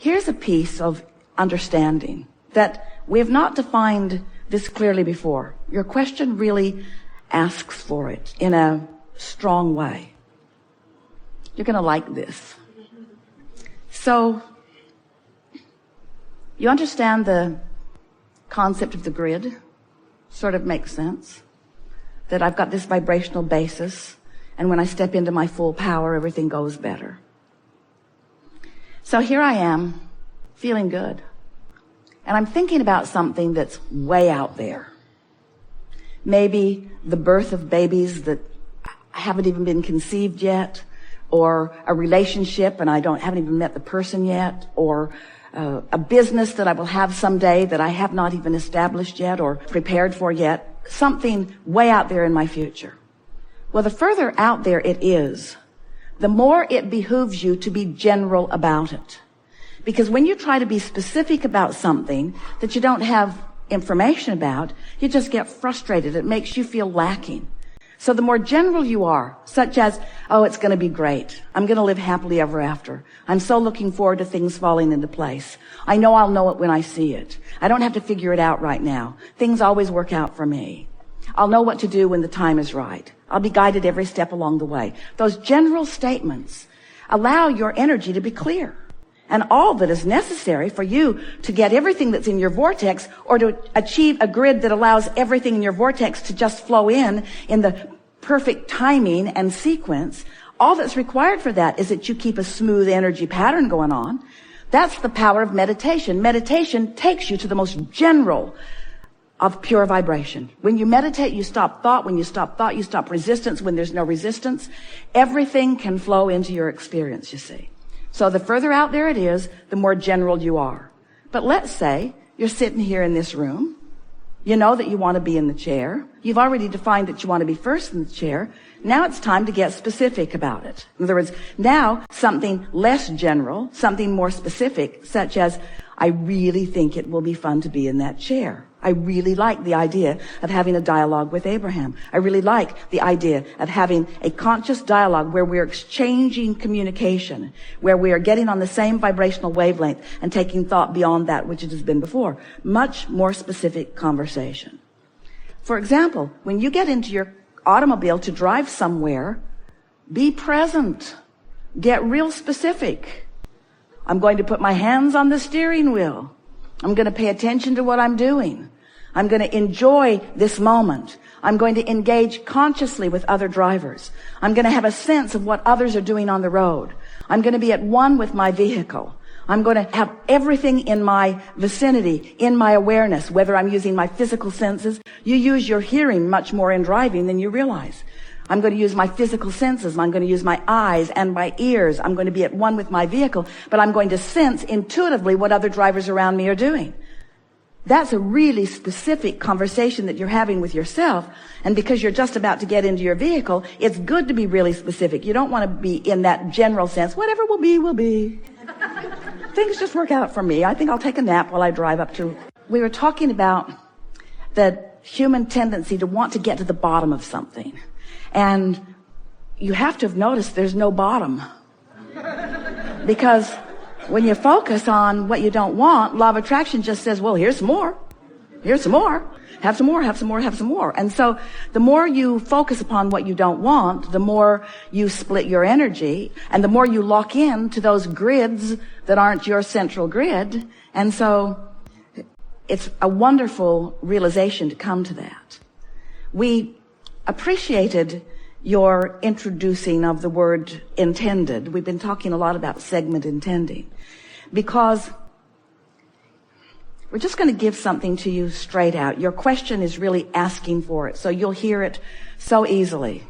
Here's a piece of understanding that we have not defined this clearly before. Your question really asks for it in a strong way. You're going to like this. So, you understand the concept of the grid? Sort of makes sense. That I've got this vibrational basis, and when I step into my full power, everything goes better. So here I am, feeling good. And I'm thinking about something that's way out there. Maybe the birth of babies that haven't even been conceived yet, or a relationship and I haven't even met the person yet, or a business that I will have someday that I have not even established yet or prepared for yet. Something way out there in my future. Well, the further out there it is, the more it behooves you to be general about it. Because when you try to be specific about something that you don't have information about, you just get frustrated. It makes you feel lacking. So the more general you are, such as, oh, it's going to be great. I'm going to live happily ever after. I'm so looking forward to things falling into place. I know I'll know it when I see it. I don't have to figure it out right now. Things always work out for me. I'll know what to do when the time is right. I'll be guided every step along the way. Those general statements allow your energy to be clear. And all that is necessary for you to get everything that's in your vortex, or to achieve a grid that allows everything in your vortex to just flow in the perfect timing and sequence, all that's required for that is that you keep a smooth energy pattern going on. That's the power of meditation. Meditation takes you to the most general of pure vibration. When you meditate, you stop thought. When you stop thought, you stop resistance. When there's no resistance, everything can flow into your experience, you see. So the further out there it is, the more general you are. But let's say you're sitting here in this room. You know that you want to be in the chair. You've already defined that you want to be first in the chair. Now it's time to get specific about it. In other words, now something less general, something more specific, such as, I really think it will be fun to be in that chair. I really like the idea of having a dialogue with Abraham. I really like the idea of having a conscious dialogue where we're exchanging communication, where we are getting on the same vibrational wavelength and taking thought beyond that which it has been before. Much more specific conversation. For example, when you get into your automobile to drive somewhere, be present. Get real specific. I'm going to put my hands on the steering wheel. I'm going to pay attention to what I'm doing. I'm going to enjoy this moment. I'm going to engage consciously with other drivers. I'm going to have a sense of what others are doing on the road. I'm going to be at one with my vehicle. I'm going to have everything in my vicinity, in my awareness, whether I'm using my physical senses. You use your hearing much more in driving than you realize. I'm going to use my physical senses. I'm going to use my eyes and my ears. I'm going to be at one with my vehicle, but I'm going to sense intuitively what other drivers around me are doing. That's a really specific conversation that you're having with yourself. And because you're just about to get into your vehicle, it's good to be really specific. You don't want to be in that general sense. Whatever will be, will be. Things just work out for me. I think I'll take a nap while I drive up to... We were talking about the human tendency to want to get to the bottom of something. And you have to have noticed there's no bottom. Because when you focus on what you don't want, law of attraction just says, well, here's some more. Here's some more. Have some more, have some more, have some more. And so the more you focus upon what you don't want, the more you split your energy, and the more you lock in to those grids that aren't your central grid. And so it's a wonderful realization to come to that. We appreciated your introducing of the word intended. We've been talking a lot about segment intending, because we're just going to give something to you straight out. Your question is really asking for it, so you'll hear it so easily.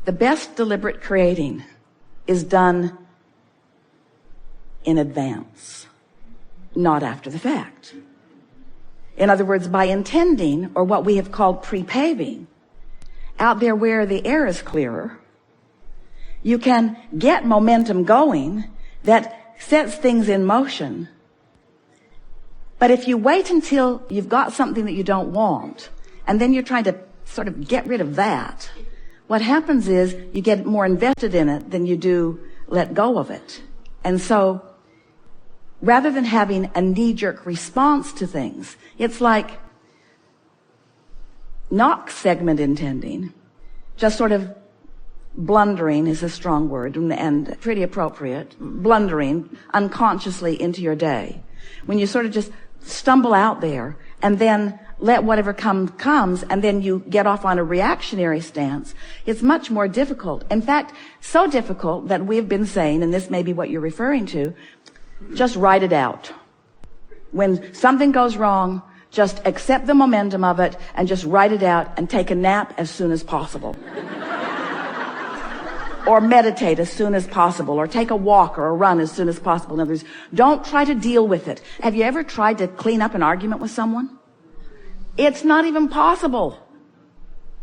The best deliberate creating is done in advance, not after the fact. In other words, by intending, or what we have called pre-paving, out there where the air is clearer, you can get momentum going that sets things in motion. But if you wait until you've got something that you don't want, and then you're trying to sort of get rid of that, what happens is you get more invested in it than you do let go of it. And so rather than having a knee-jerk response to things, it's like not segment intending, just sort of blundering is a strong word and pretty appropriate, blundering unconsciously into your day. When you sort of just stumble out there and then let whatever comes, and then you get off on a reactionary stance, it's much more difficult. In fact, so difficult that we've been saying, and this may be what you're referring to, just write it out. When something goes wrong, just accept the momentum of it and just write it out and take a nap as soon as possible. Or meditate as soon as possible, or take a walk or a run as soon as possible. In other words, don't try to deal with it. Have you ever tried to clean up an argument with someone? It's not even possible,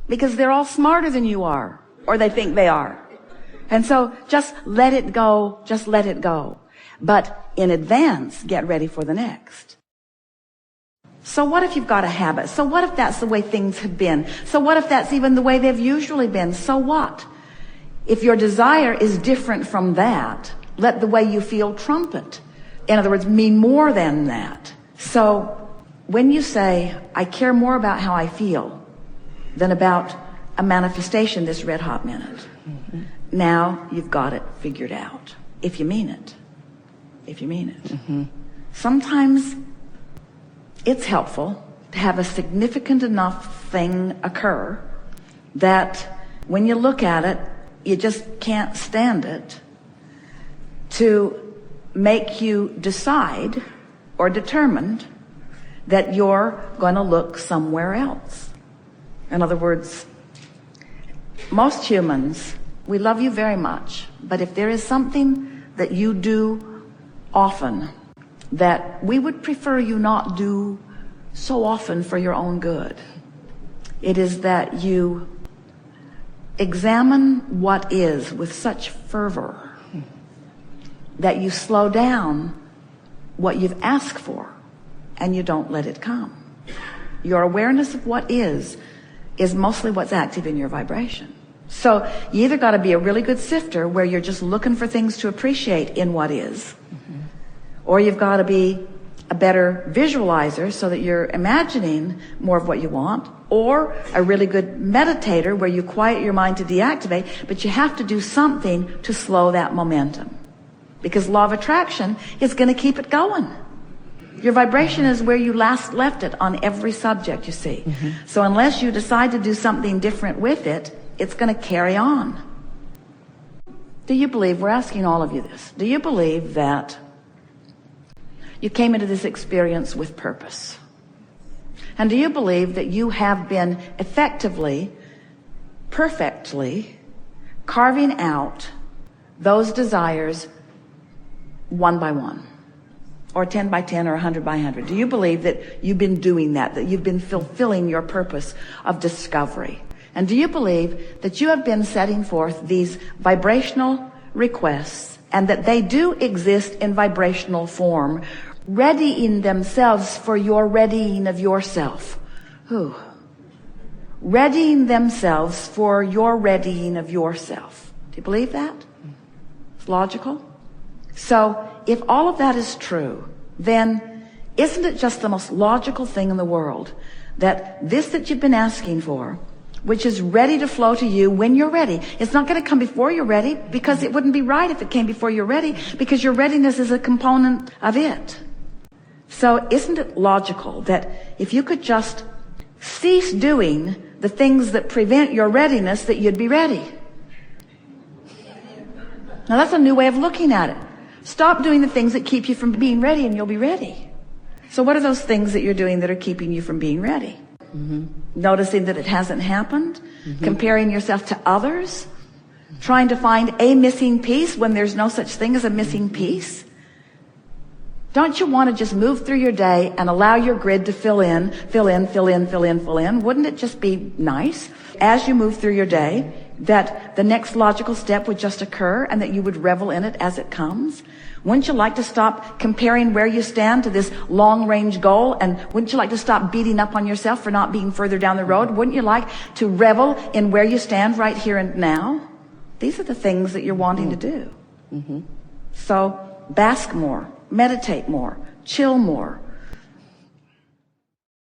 because they're all smarter than you are, or they think they are. And so just let it go, just let it go. But in advance, get ready for the next. So what if you've got a habit? So what if that's the way things have been? So what if that's even the way they've usually been? So what? If your desire is different from that, let the way you feel trump it. In other words, mean more than that. So when you say, I care more about how I feel than about a manifestation this red hot minute, now you've got it figured out. If you mean it. If you mean it. Sometimes it's helpful to have a significant enough thing occur that when you look at it, you just can't stand it, to make you decide or determined that you're going to look somewhere else. In other words, most humans, we love you very much, but if there is something that you do often that we would prefer you not do so often for your own good, it is that you examine what is with such fervor that you slow down what you've asked for and you don't let it come. Your awareness of what is mostly what's active in your vibration. So you either got to be a really good sifter where you're just looking for things to appreciate in what is, or you've got to be a better visualizer so that you're imagining more of what you want, or a really good meditator where you quiet your mind to deactivate, but you have to do something to slow that momentum. Because law of attraction is going to keep it going. Your vibration is where you last left it on every subject, you see. So unless you decide to do something different with it, it's going to carry on. Do you believe, we're asking all of you this, do you believe that you came into this experience with purpose? And do you believe that you have been effectively, perfectly carving out those desires one by one, or 10 by 10, or 100 by 100? Do you believe that you've been doing that you've been fulfilling your purpose of discovery? And do you believe that you have been setting forth these vibrational requests, and that they do exist in vibrational form, readying themselves for your readying of yourself? Readying themselves for your readying of yourself. Do you believe that? It's logical. So if all of that is true, then isn't it just the most logical thing in the world that this that you've been asking for, which is ready to flow to you when you're ready, it's not going to come before you're ready, because it wouldn't be right if it came before you're ready, because your readiness is a component of it. So isn't it logical that if you could just cease doing the things that prevent your readiness, that you'd be ready? Now that's a new way of looking at it. Stop doing the things that keep you from being ready and you'll be ready. So what are those things that you're doing that are keeping you from being ready? Noticing that it hasn't happened, comparing yourself to others, trying to find a missing piece when there's no such thing as a missing piece. Don't you want to just move through your day and allow your grid to fill in? Wouldn't it just be nice as you move through your day that the next logical step would just occur and that you would revel in it as it comes? Wouldn't you like to stop comparing where you stand to this long-range goal? And wouldn't you like to stop beating up on yourself for not being further down the road? Wouldn't you like to revel in where you stand right here and now? These are the things that you're wanting to do. So bask more meditate more, chill more,